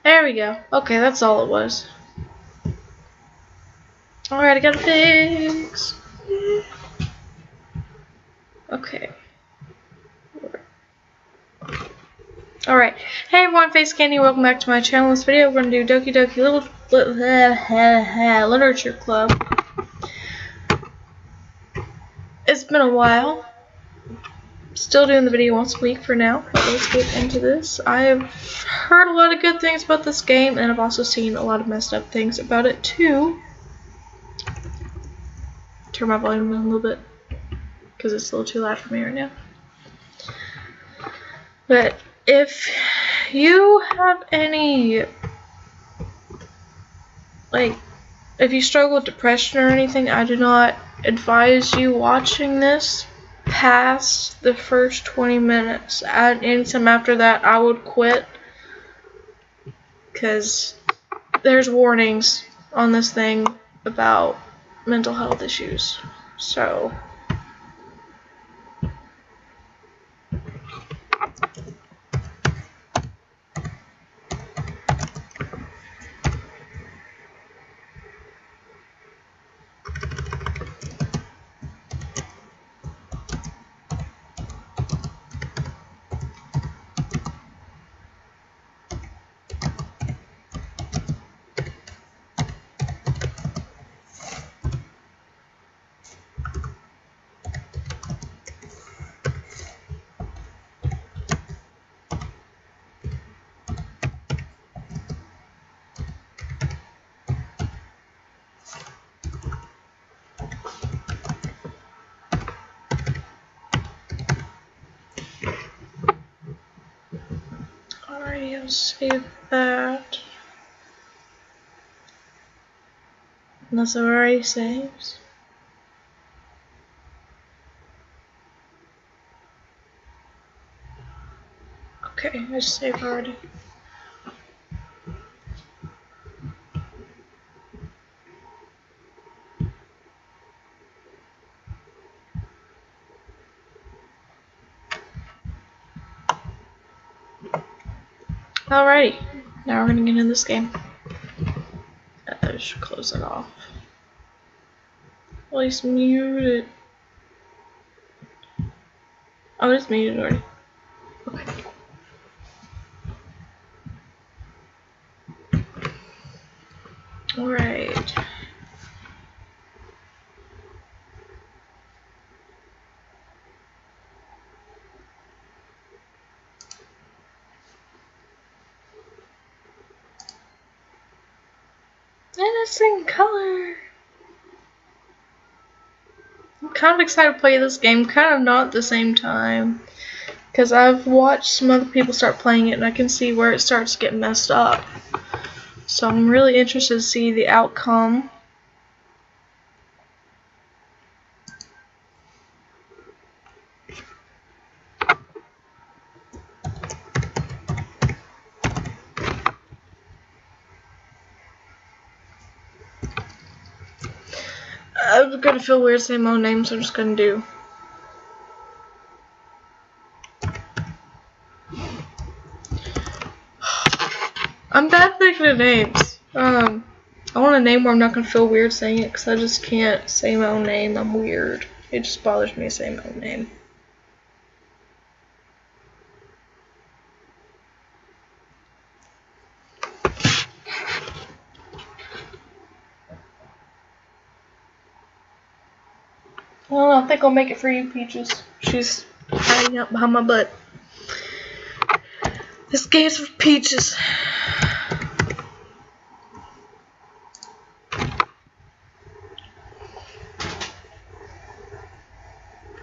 There we go. Okay, that's all it was. Alright, I got a fix. Okay. Alright. Hey everyone, Face Candy, welcome back to my channel. In this video, we're going to do Doki Doki Literature Club. It's been a while. Still doing the video once a week for now, but let's get into this. I've heard a lot of good things about this game, and I've also seen a lot of messed up things about it too. Turn my volume down a little bit, because it's a little too loud for me right now. But if you have any, if you struggle with depression or anything, I do not advise you watching this past the first 20 minutes. Anytime after that, I would quit, because there's warnings on this thing about mental health issues. So I'll save that. Unless it already saves. Okay, I saved already. Alrighty, now we're gonna get into this game. I should close it off. At least mute it. Oh, it's muted already. Okay. Alright. And it's in color. I'm kind of excited to play this game, kind of not at the same time, because I've watched some other people start playing it and I can see where it starts to get messed up. So I'm really interested to see the outcome. I'm gonna feel weird saying my own name, so I'm just gonna do. I'm bad thinking of names. I want a name where I'm not gonna feel weird saying it, because I just can't say my own name. I'm weird. It just bothers me to say my own name. I don't know, I think I'll make it for you, Peaches. She's hiding out behind my butt. This game's for Peaches.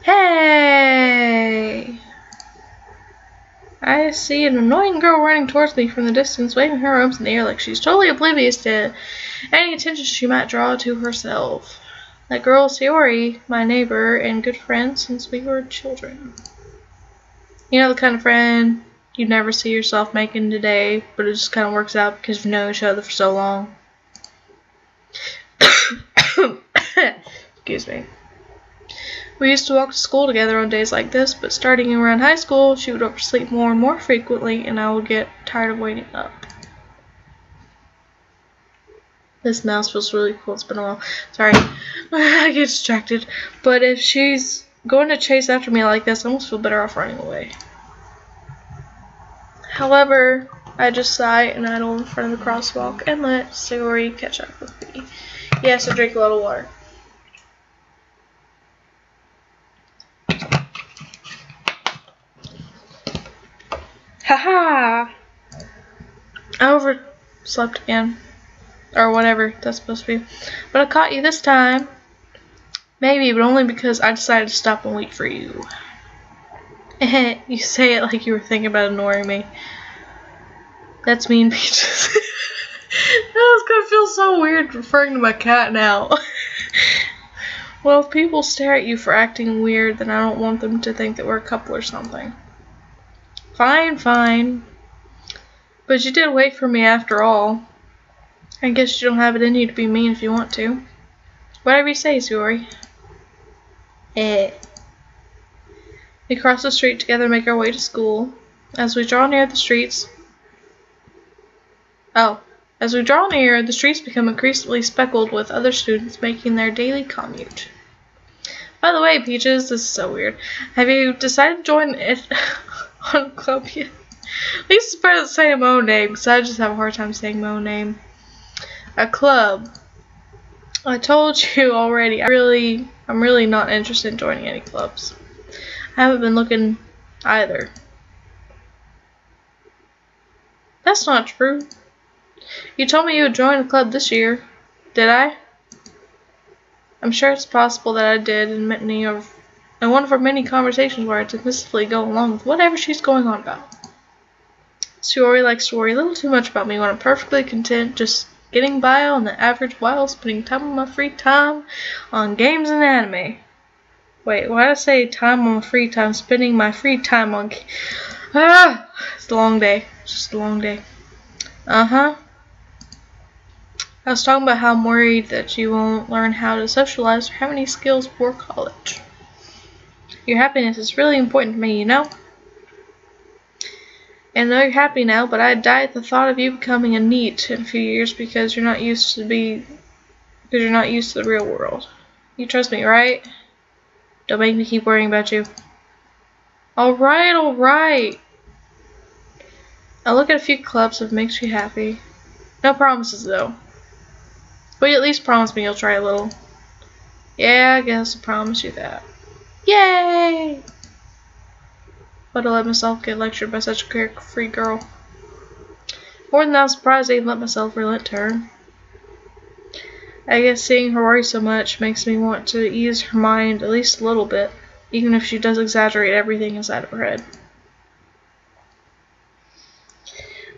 Hey! I see an annoying girl running towards me from the distance, waving her arms in the air like she's totally oblivious to any attention she might draw to herself. That girl is Sayori, my neighbor and good friend since we were children. You know, the kind of friend you never see yourself making today, but it just kind of works out because you've known each other for so long. Excuse me. We used to walk to school together on days like this, but starting around high school, she would oversleep more and more frequently, and I would get tired of waiting up. This mouse feels really cool. It's been a while. Sorry. I get distracted. But if she's going to chase after me like this, I almost feel better off running away. However, I just sigh and idle in front of the crosswalk and let Sayori catch up with me. Yes, I drink a lot of water. Haha! I overslept again. Or whatever that's supposed to be. But I caught you this time. Maybe, but only because I decided to stop and wait for you. You say it like you were thinking about ignoring me. That's mean, Peaches. It's gonna feel so weird referring to my cat now. Well, if people stare at you for acting weird, then I don't want them to think that we're a couple or something. Fine, fine. But you did wait for me after all. I guess you don't have it in you to be mean if you want to. Whatever you say, Sayori. We cross the street together and make our way to school. As we draw near, the streets become increasingly speckled with other students making their daily commute. By the way, Peaches, this is so weird. Have you decided to join it on a club yet? At least it's better than saying my own name, because I just have a hard time saying my own name. A club. I told you already, I'm really not interested in joining any clubs. I haven't been looking either. That's not true. You told me you would join a club this year. Did I? I'm sure it's possible that I did in one of our many conversations where I dismissively go along with whatever she's going on about. Sayori likes to worry a little too much about me when I'm perfectly content just getting by on the average while spending time on my free time on games and anime. Wait, why did I say time on my free time? Spending my free time on it's a long day. It's just a long day. I was talking about how I'm worried that you won't learn how to socialize or have any skills before college. Your happiness is really important to me, you know? And I know you're happy now, but I'd die at the thought of you becoming a NEET in a few years because you're not used to the real world. You trust me, right? Don't make me keep worrying about you. Alright. I'll look at a few clubs if it makes you happy. No promises, though. Will you at least promise me you'll try a little? Yeah, I guess I'll promise you that. Yay! But I let myself get lectured by such a carefree girl. More than that, I'm surprised I even let myself relent to her. I guess seeing her worry so much makes me want to ease her mind at least a little bit, even if she does exaggerate everything inside of her head.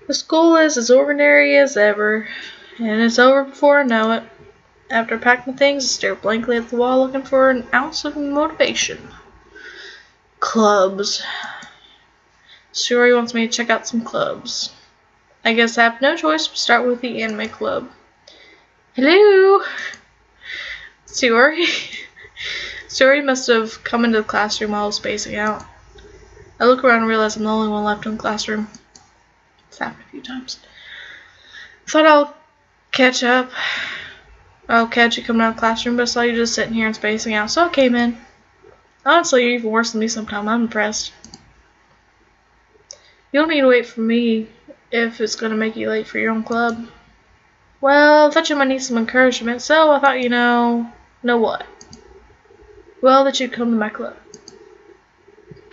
The school is as ordinary as ever, and it's over before I know it. After I pack my things, I stare blankly at the wall looking for an ounce of motivation. Clubs. Sayori wants me to check out some clubs. I guess I have no choice but start with the anime club. Hello? Sayori? Sayori must have come into the classroom while I was spacing out. I look around and realize I'm the only one left in the classroom. It's happened a few times. Thought I'll catch up. I'll catch you coming out of the classroom, but I saw you just sitting here and spacing out, so I came in. Honestly, you're even worse than me sometimes. I'm impressed. You don't need to wait for me if it's going to make you late for your own club. Well, I thought you might need some encouragement, so I thought, know what? Well, that you'd come to my club.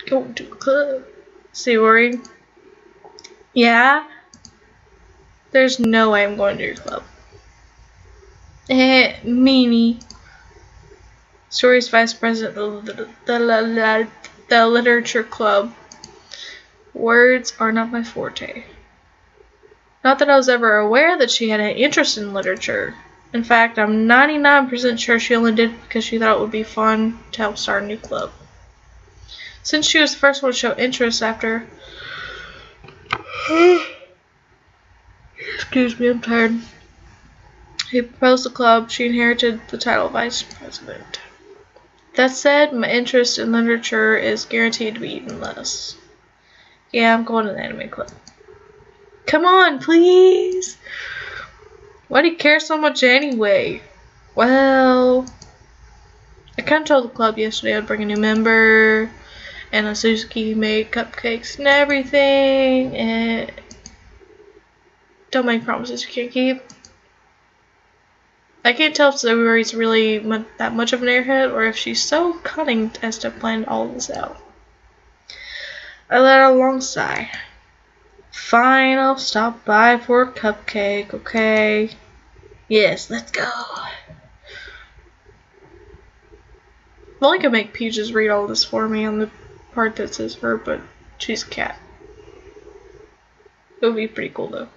Go to the club. Sayori. Yeah? There's no way I'm going to your club. Meanie. Sayori's vice president of the literature club. Words are not my forte. Not that I was ever aware that she had an interest in literature. In fact, I'm 99% sure she only did it because she thought it would be fun to help start a new club. Since she was the first one to show interest after... Excuse me, I'm tired. He proposed the club, she inherited the title of vice president. That said, my interest in literature is guaranteed to be even less. Yeah, I'm going to the anime club. Come on, please! Why do you care so much anyway? Well, I kind of told the club yesterday I'd bring a new member, and Suzuki made cupcakes and everything, and don't make promises you can't keep. I can't tell if Sayori's really that much of an airhead, or if she's so cunning as to plan all this out. I let out a long sigh. Fine, I'll stop by for a cupcake, okay? Yes, let's go. If only I could make Peaches read all this for me on the part that says her, but she's a cat. It would be pretty cool though.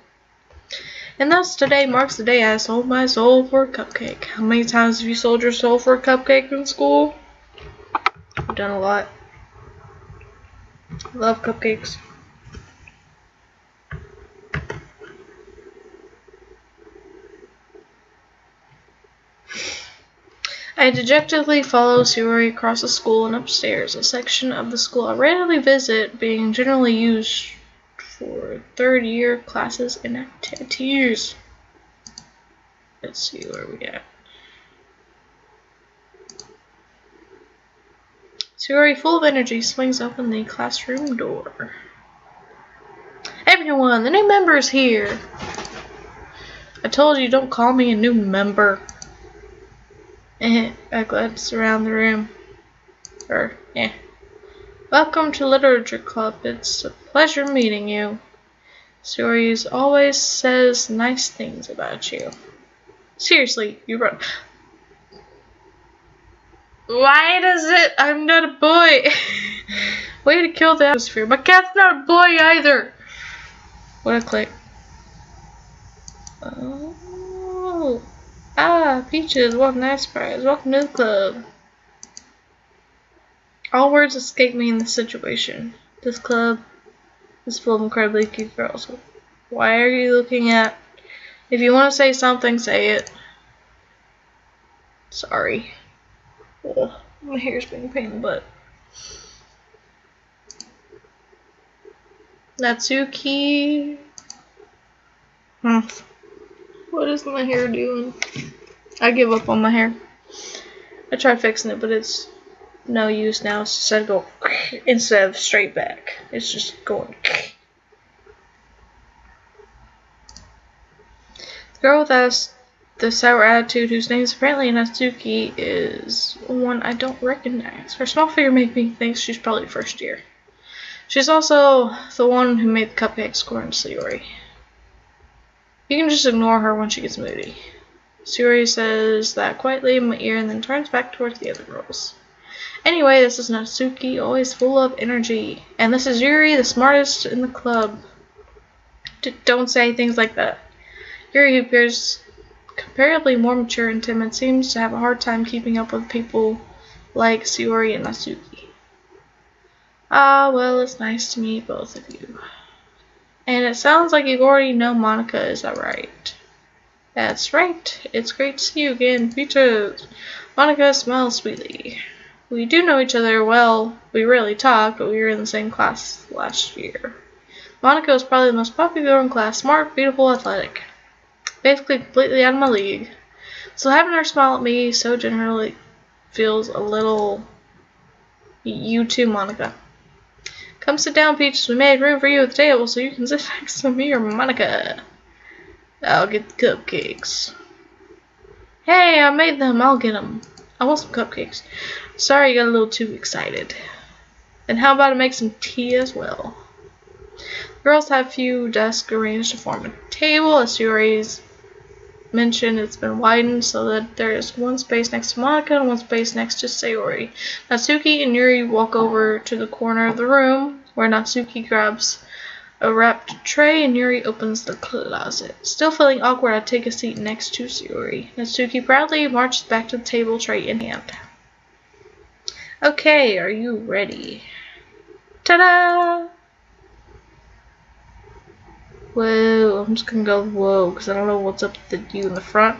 And thus today marks the day I sold my soul for a cupcake. How many times have you sold your soul for a cupcake in school? I've done a lot. Love cupcakes. I dejectedly follow Sayori across the school and upstairs, a section of the school I rarely visit, being generally used for third-year classes and activities. Let's see where we at. Sayori, full of energy, swings open the classroom door. Everyone, the new member is here. I told you, don't call me a new member. I glanced around the room. Welcome to Literature Club. It's a pleasure meeting you. Sayori always says nice things about you. Seriously, you run. Why does it? I'm not a boy. Way to kill the atmosphere. My cat's not a boy either. What a click. Oh. Ah, Peaches, what a nice surprise. Welcome to the club. All words escape me in this situation. This club is full of incredibly cute girls. Why are you looking at? If you want to say something, say it. Sorry. Ugh, my hair's being a pain in the butt. Natsuki. What is my hair doing? I give up on my hair. I tried fixing it, but it's no use now. It's just go instead of straight back. It's just going. The girl with the sour attitude, whose name is apparently Natsuki, is one I don't recognize. Her small figure makes me think she's probably first year. She's also the one who made the cupcakes according to Sayori. You can just ignore her when she gets moody. Sayori says that quietly in my ear and then turns back towards the other girls. Anyway, this is Natsuki, always full of energy. And this is Yuri, the smartest in the club. Don't say things like that. Yuri, who appears comparably more mature and timid, seems to have a hard time keeping up with people like Sayori and Natsuki. Ah, well, it's nice to meet both of you. And it sounds like you already know Monica, is that right? That's right. It's great to see you again, Peaches. Monica smiles sweetly. We do know each other well. We rarely talk, but we were in the same class last year. Monica was probably the most popular girl in class. Smart, beautiful, athletic. Basically completely out of my league. So having her smile at me so generally feels a little... You too, Monica. Come sit down, Peaches. We made room for you at the table so you can sit next to me or Monica. I'll get the cupcakes. Hey, I made them. I'll get them. I want some cupcakes. Sorry, you got a little too excited. And how about I make some tea as well? Girls have few desks arranged to form a table. As Sayori's mentioned, it's been widened so that there is one space next to Monica and one space next to Sayori. Natsuki and Yuri walk over to the corner of the room where Natsuki grabs a wrapped tray and Yuri opens the closet. Still feeling awkward, I take a seat next to Sayori. Natsuki proudly marches back to the table, tray in hand. Okay, are you ready? Ta-da! Whoa, I'm just gonna go whoa, because I don't know what's up with you in the front.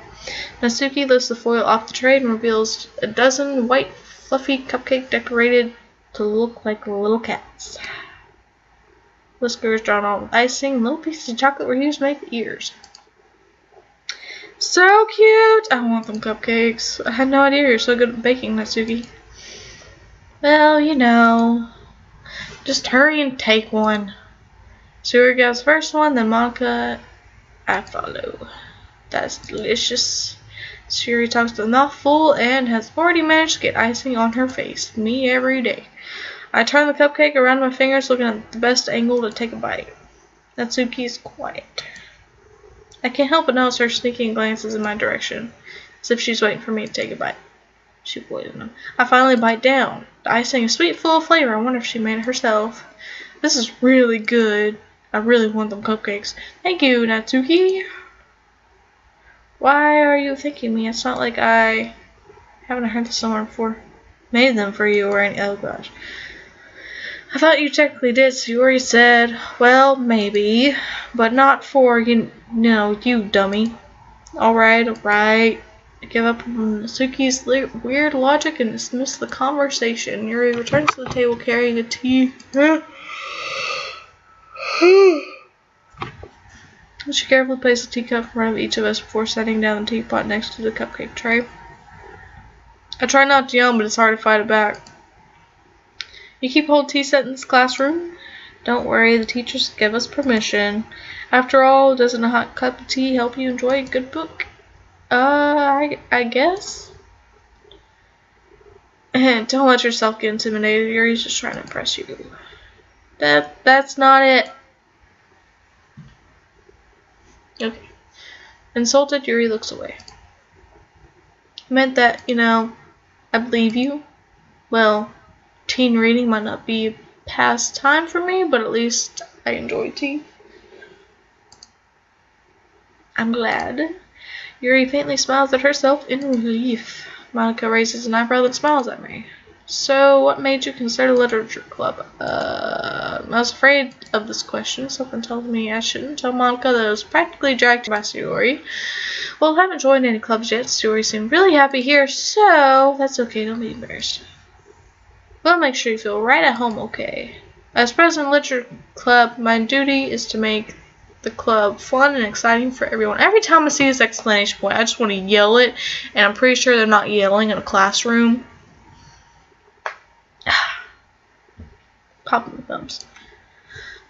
Natsuki lifts the foil off the tray and reveals a dozen white fluffy cupcake decorated to look like little cats. Whiskers drawn on with icing. Little pieces of chocolate were used to make the ears. So cute! I want them cupcakes. I had no idea you're so good at baking, Natsuki. Well, you know. Just hurry and take one. Sayori grabs the first one, then Monica, I follow. That's delicious. Sayori talks with a mouthful and has already managed to get icing on her face. Me every day. I turn the cupcake around my fingers, looking at the best angle to take a bite. Natsuki is quiet. I can't help but notice her sneaking glances in my direction, as if she's waiting for me to take a bite. She avoided them. I finally bite down. The icing is sweet, full of flavor. I wonder if she made it herself. This is really good. I really want them cupcakes. Thank you, Natsuki. Why are you thanking me? It's not like I haven't heard this somewhere before. Made them for you or any. Oh gosh. I thought you technically did, so you already said, well, maybe, but not for, you dummy. Alright. I give up on Natsuki's weird logic and dismiss the conversation. Yuri returns to the table carrying a tea. She carefully places a teacup in front of each of us before setting down the teapot next to the cupcake tray. I try not to yell, but it's hard to fight it back. You keep whole tea set in this classroom? Don't worry, the teachers give us permission. After all, doesn't a hot cup of tea help you enjoy a good book? I guess? Don't let yourself get intimidated. Yuri's just trying to impress you. That's not it. Okay. Insulted, Yuri looks away. Meant that, I believe you. Well, teen reading might not be a pastime for me, but at least I enjoy tea. I'm glad. Yuri faintly smiles at herself in relief. Monica raises an eyebrow and smiles at me. So, what made you consider literature club? I was afraid of this question. Something tells me I shouldn't tell Monica that I was practically dragged by Sayori. Well, I haven't joined any clubs yet. Sayori seemed really happy here, so that's okay. Don't be embarrassed. We'll make sure you feel right at home, okay? As president of the literature club, my duty is to make the club fun and exciting for everyone. Every time I see this exclamation point, I just want to yell it, and I'm pretty sure they're not yelling in a classroom. Popping the thumbs.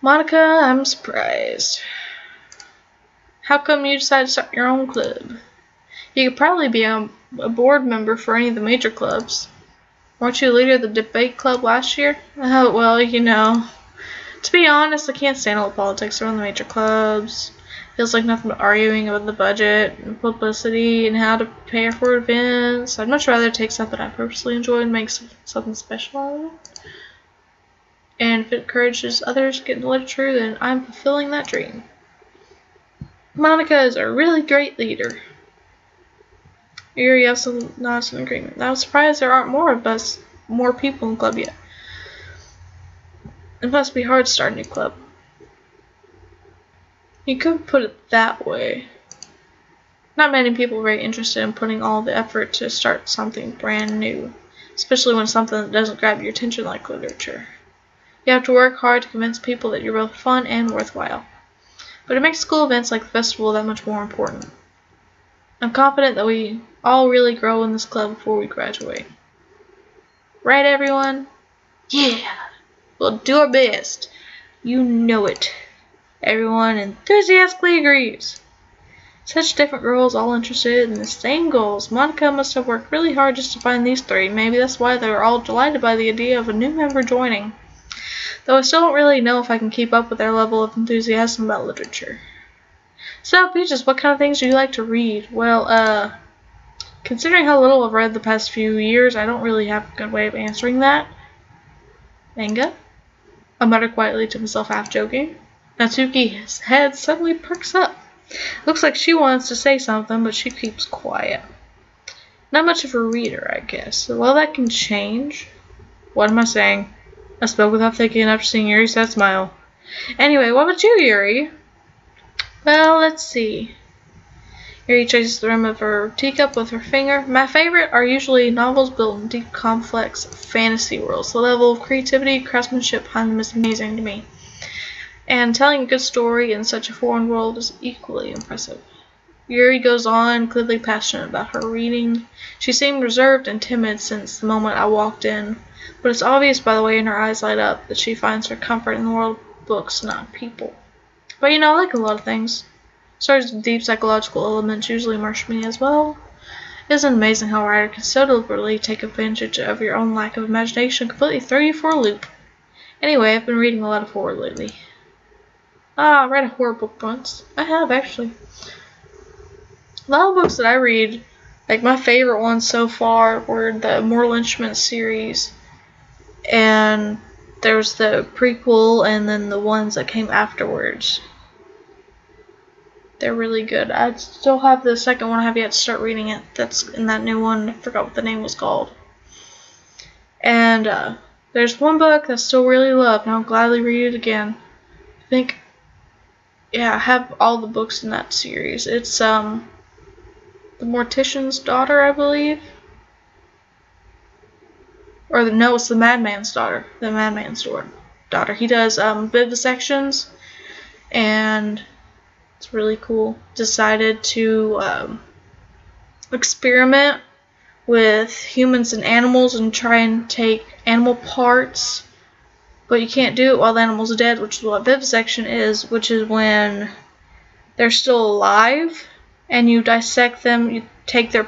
Monica, I'm surprised. How come you decided to start your own club? You could probably be a board member for any of the major clubs. Weren't you leader of the debate club last year? Oh, well, To be honest, I can't stand all the politics around the major clubs. Feels like nothing but arguing about the budget and publicity and how to pay for events. I'd much rather take something I personally enjoy and make something special out of it. And if it encourages others to get into literature, then I'm fulfilling that dream. Monica is a really great leader. Yuri also nods in agreement. I was surprised there aren't more people in the club yet. It must be hard to start a new club. You could put it that way. Not many people are very interested in putting all the effort to start something brand new, especially when it's something that doesn't grab your attention like literature. You have to work hard to convince people that you're both fun and worthwhile. But it makes school events like the festival that much more important. I'm confident that we all really grow in this club before we graduate. Right, everyone? Yeah! We'll do our best. You know it. Everyone enthusiastically agrees. Such different girls all interested in the same goals. Monica must have worked really hard just to find these three. Maybe that's why they were all delighted by the idea of a new member joining. Though I still don't really know if I can keep up with their level of enthusiasm about literature. So, Peaches, what kind of things do you like to read? Well, considering how little I've read the past few years, I don't really have a good way of answering that. Manga? I mutter quietly to myself, half joking. Natsuki's head suddenly perks up. Looks like she wants to say something, but she keeps quiet. Not much of a reader, I guess. Well, that can change. What am I saying? I spoke without thinking after seeing Yuri's sad smile. Anyway, what about you, Yuri? Well, let's see. Yuri chases the rim of her teacup with her finger. My favorite are usually novels built in deep, complex fantasy worlds. The level of creativity, craftsmanship behind them is amazing to me. And telling a good story in such a foreign world is equally impressive. Yuri goes on, clearly passionate about her reading. She seemed reserved and timid since the moment I walked in, but it's obvious by the way in her eyes light up that she finds her comfort in the world of books, not people. But I like a lot of things. Stories with deep psychological elements usually immerse me as well. Isn't it amazing how a writer can so deliberately take advantage of your own lack of imagination and completely throw you for a loop? Anyway, I've been reading a lot of horror lately. I read a horror book once. I have, actually. A lot of books that I read, like my favorite ones so far were the Mortal Instruments series, and there's the prequel and then the ones that came afterwards. They're really good. I still have the second one. I have yet to start reading it. That's in that new one. I forgot what the name was called. And there's one book that I still really love, and I'll gladly read it again. I think, yeah, I have all the books in that series. It's The Mortician's Daughter, I believe. Or no, it's The Madman's Daughter. The Madman's Daughter. He does vivisections, and it's really cool. Decided to experiment with humans and animals and try and take animal parts, but you can't do it while the animal's dead, which is what vivisection is, which is when they're still alive and you dissect them, you take their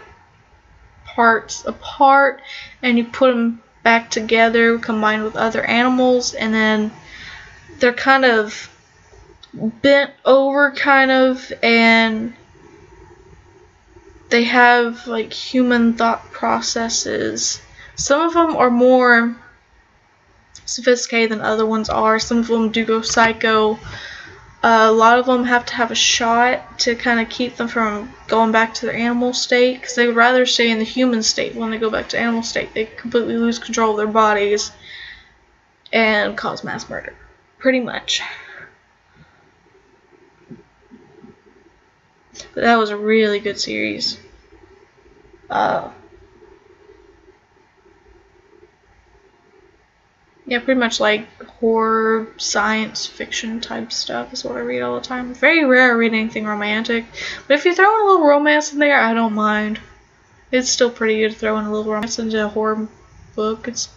parts apart and you put them back together combined with other animals, and then they're kind of bent over and they have like human thought processes. Some of them are more sophisticated than other ones are. Some of them do go psycho. A lot of them have to have a shot to kind of keep them from going back to their animal state, because they would rather stay in the human state. When they go back to animal state, they completely lose control of their bodies and cause mass murder, pretty much. But that was a really good series. Yeah, pretty much like horror, science fiction type stuff is what I read all the time. Very rare I read anything romantic, but if you throw in a little romance in there, I don't mind. It's still pretty good to throw in a little romance into a horror book. It's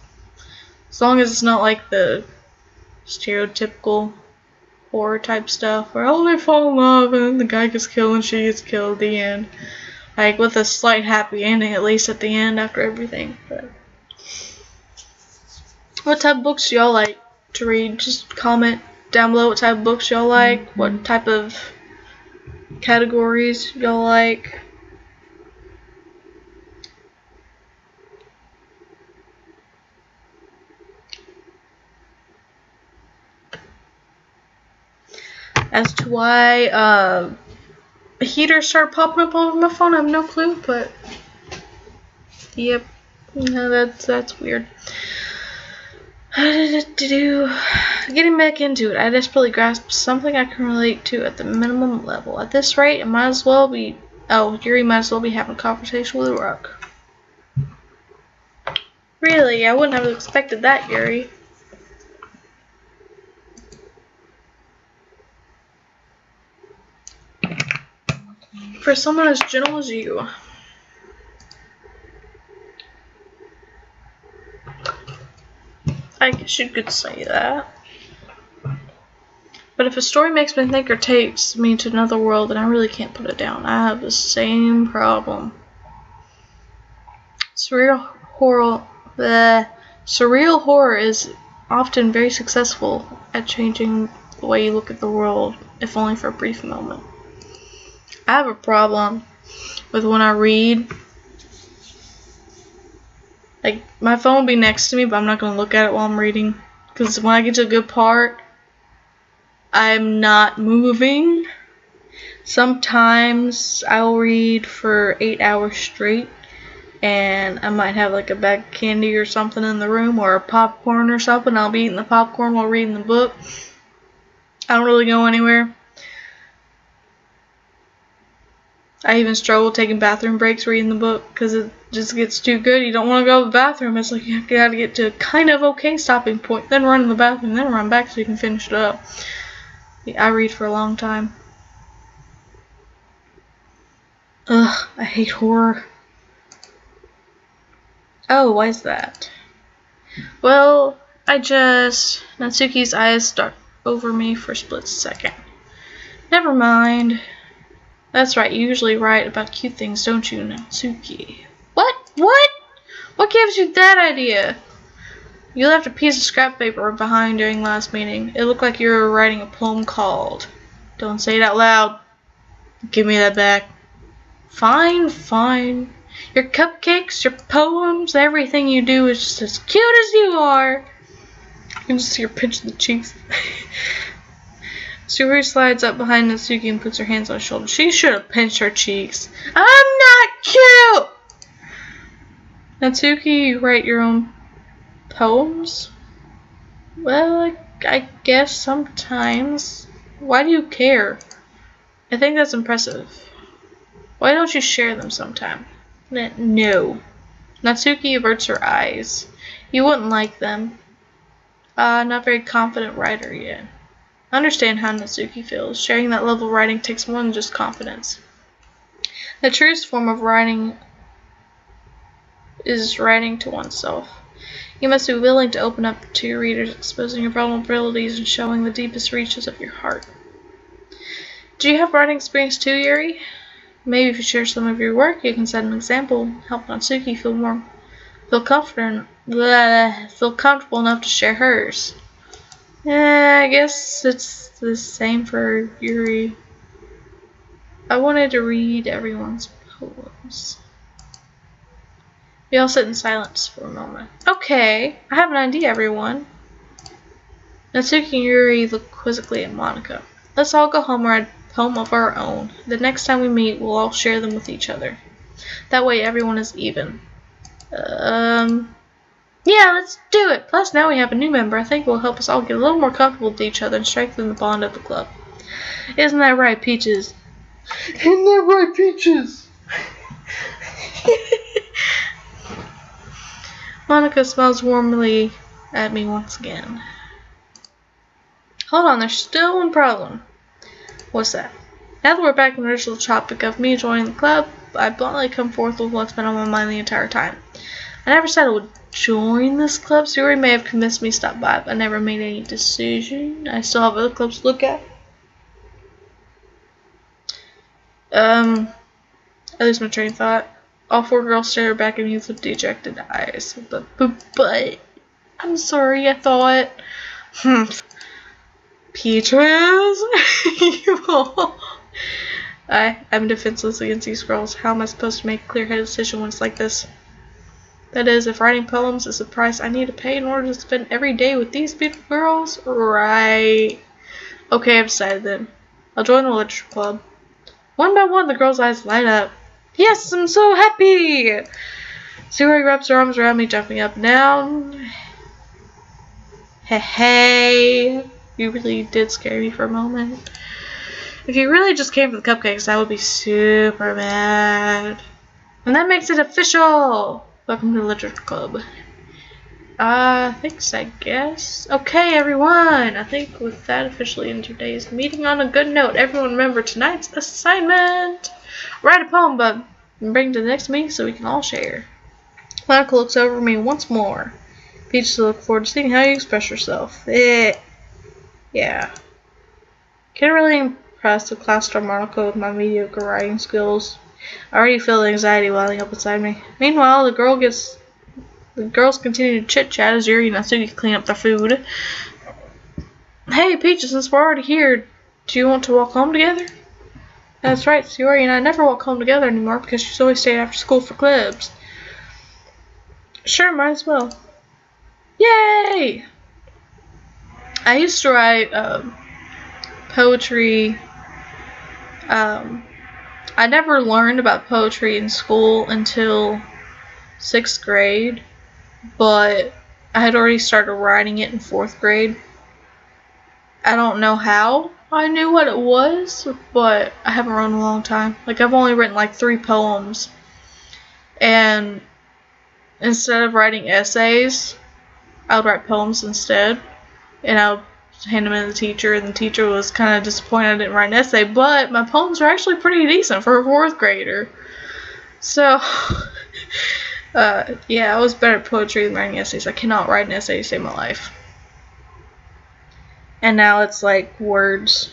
as long as it's not like the stereotypical horror type stuff where they fall in love and then the guy gets killed and she gets killed at the end. Like with a slight happy ending at least at the end after everything. But what type of books do y'all like to read? Just comment down below what type of books y'all like, what type of categories y'all like. As to why a heater started popping up all over my phone, I have no clue, but yep, that's weird. Getting back into it, I desperately grasped something I can relate to at the minimum level. At this rate, it might as well be. Oh, Yuri might as well be having a conversation with a rock. Really, I wouldn't have expected that, Yuri. For someone as gentle as you. I guess you could say that. But if a story makes me think or takes me to another world, then I really can't put it down. I have the same problem. Surreal horror is often very successful at changing the way you look at the world, if only for a brief moment. I have a problem with when I read. Like, my phone will be next to me, but I'm not going to look at it while I'm reading. Because when I get to a good part, I'm not moving. Sometimes I'll read for 8 hours straight. And I might have like a bag of candy or something in the room, or a popcorn or something. I'll be eating the popcorn while reading the book. I don't really go anywhere. I even struggle taking bathroom breaks reading the book because it just gets too good. You don't want to go to the bathroom. It's like you gotta get to a kind of okay stopping point, then run to the bathroom, then run back so you can finish it up. Yeah, I read for a long time. Ugh, I hate horror. Oh, why is that? Well, Natsuki's eyes start over me for a split second. Never mind. That's right, you usually write about cute things, don't you, Natsuki? What? What? What gives you that idea? You left a piece of scrap paper behind during last meeting. It looked like you were writing a poem called... Don't say it out loud. Give me that back. Fine, fine. Your cupcakes, your poems, everything you do is just as cute as you are. You can just see her pinching the cheeks. Sayori slides up behind Natsuki and puts her hands on her shoulder. She should have pinched her cheeks. I'm not cute! Natsuki, you write your own poems? Well, I guess sometimes. Why do you care? I think that's impressive. Why don't you share them sometime? No. Natsuki averts her eyes. You wouldn't like them. Not very confident writer yet. I understand how Natsuki feels. Sharing that level of writing takes more than just confidence. The truest form of writing is writing to oneself. You must be willing to open up to your readers, exposing your vulnerabilities and showing the deepest reaches of your heart. Do you have writing experience too, Yuri? Maybe if you share some of your work, you can set an example, help Natsuki feel comfortable enough to share hers. I guess it's the same for Yuri. I wanted to read everyone's poems. We all sit in silence for a moment. Okay, I have an idea, everyone. Natsuki and Yuri look quizzically at Monika. Let's all go home and write a poem of our own. The next time we meet, we'll all share them with each other. That way everyone is even. Yeah, let's do it. Plus, now we have a new member. I think it will help us all get a little more comfortable with each other and strengthen the bond of the club. Isn't that right, Peaches? Isn't that right, Peaches? Monika smiles warmly at me once again. Hold on, there's still one problem. What's that? Now that we're back on the original topic of me joining the club, I bluntly come forth with what's been on my mind the entire time. I never said I would join this club. Sayori may have convinced me to stop by, but I never made any decision. I still have other clubs to look at. I lose my train of thought. All four girls stare back at me with dejected eyes. But, I'm sorry, I thought. Peaches? I'm defenseless against these girls. How am I supposed to make a clear-headed decision when it's like this? That is, if writing poems is the price I need to pay in order to spend every day with these beautiful girls? Right. Okay, I've decided then. I'll join the literature club. One by one, the girls' eyes light up. Yes, I'm so happy! Sayori wraps her arms around me, jumping up and down. Hey, you really did scare me for a moment. If you really just came for the cupcakes, I would be super mad. And that makes it official! Welcome to the Literature Club. Thanks, I guess. Okay, everyone. I think with that officially in today's meeting on a good note, everyone remember tonight's assignment. Write a poem, but bring it to the next meeting so we can all share. Monika looks over me once more. Peaches look forward to seeing how you express yourself. Yeah. Can't really impress the class star Monika with my mediocre writing skills. I already feel the anxiety welling up inside me. Meanwhile, the girls continue to chit-chat as Yuri and Natsuki clean up their food. Hey, Peaches, since we're already here, do you want to walk home together? That's right, Sayori and I never walk home together anymore because she's always staying after school for clubs. Sure, might as well. Yay! I used to write poetry. I never learned about poetry in school until 6th grade, but I had already started writing it in 4th grade. I don't know how I knew what it was, but I haven't written in a long time. Like, I've only written like 3 poems. And instead of writing essays, I would write poems instead. And I would hand them in to the teacher, and the teacher was kind of disappointed I didn't write an essay, but my poems are actually pretty decent for a 4th grader. So, yeah, I was better at poetry than writing essays. I cannot write an essay to save my life. And now it's like words.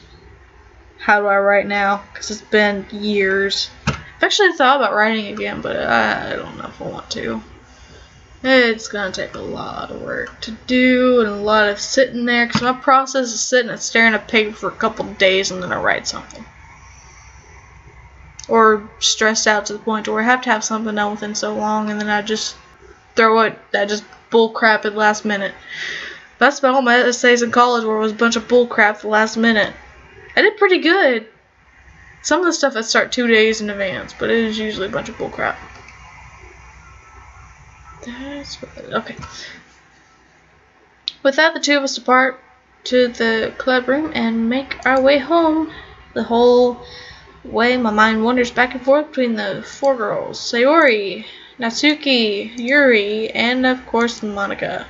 How do I write now? Because it's been years. I've actually thought about writing again, but I don't know if I want to. It's gonna take a lot of work to do and a lot of sitting there. Because my process is sitting and staring at paper for a couple of days and then I write something. Or stressed out to the point where I have to have something done within so long, and then I just throw it. I just bull crap at the last minute. That's about all my essays in college were, was a bunch of bull crap at the last minute. I did pretty good. Some of the stuff I start 2 days in advance, but it is usually a bunch of bull crap. That's okay. With that, the 2 of us depart to the club room and make our way home. The whole way, my mind wanders back and forth between the 4 girls: Sayori, Natsuki, Yuri, and of course Monica.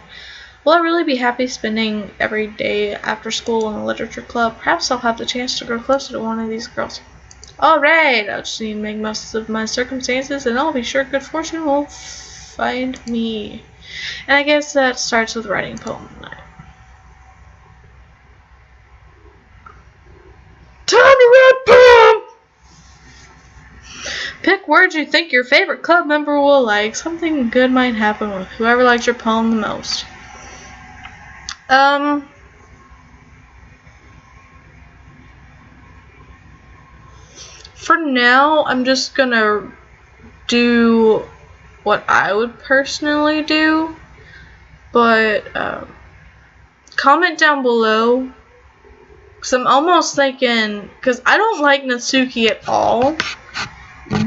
Will I really be happy spending every day after school in the literature club? Perhaps I'll have the chance to grow closer to one of these girls. Alright, I'll just need to make most of my circumstances, and I'll be sure good fortune will find me. And I guess that starts with writing a poem tonight. Time to write a poem! Pick words you think your favorite club member will like. Something good might happen with whoever likes your poem the most. For now, I'm just gonna do what I would personally do, but comment down below, because I'm almost thinking, because I don't like Natsuki at all,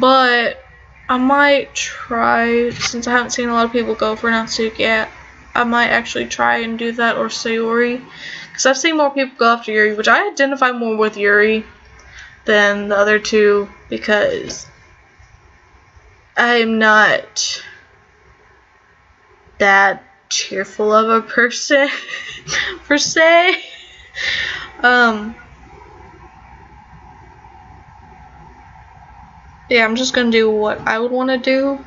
but I might try, since I haven't seen a lot of people go for Natsuki yet, I might actually try and do that, or Sayori, because I've seen more people go after Yuri, which I identify more with Yuri than the other 2, because I'm not that cheerful of a person, per se. Yeah, I'm just gonna do what I would want to do.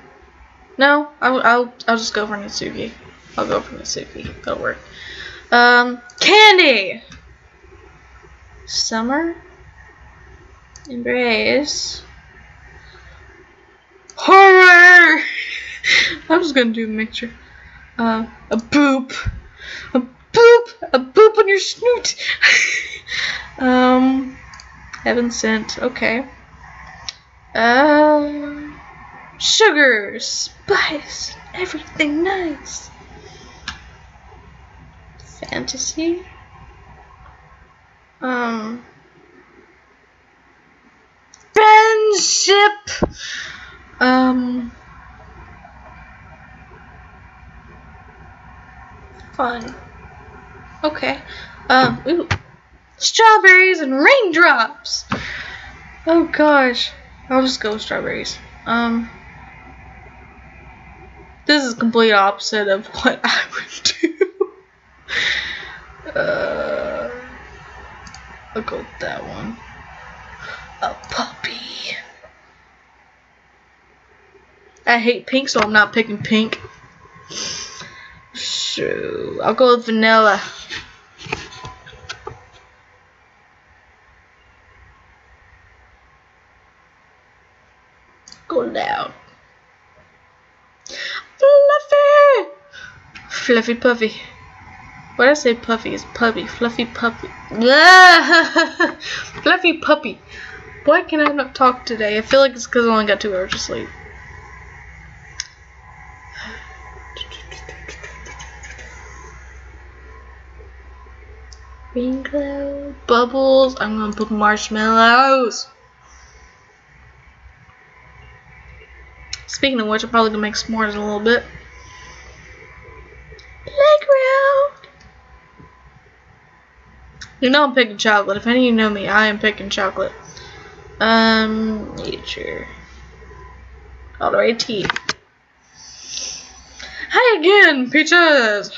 No, I'll just go for Natsuki. I'll go for Natsuki. That'll work. Candy! Summer? Embrace. Horror! I'm just gonna do a mixture. A boop. A boop! A boop on your snoot! Heaven sent. Okay. Sugar, spice, everything nice. Fantasy. Friendship. Fun. Okay. Ooh. Strawberries and raindrops. Oh gosh. I'll just go with strawberries. This is complete opposite of what I would do. I'll go with that one. A puppy. I hate pink, so I'm not picking pink. So I'll go with vanilla. Go down. Fluffy! Fluffy puffy. What did I say puffy? It's puppy. Fluffy puppy. Fluffy puppy. Why can I not talk today? I feel like it's because I only got 2 hours of sleep. Green glow. Bubbles. I'm gonna put marshmallows. Speaking of which, I'm probably gonna make s'mores in a little bit. Playground. You know I'm picking chocolate. If any of you know me, I am picking chocolate. Nature. Alrighty. Hi again, peaches!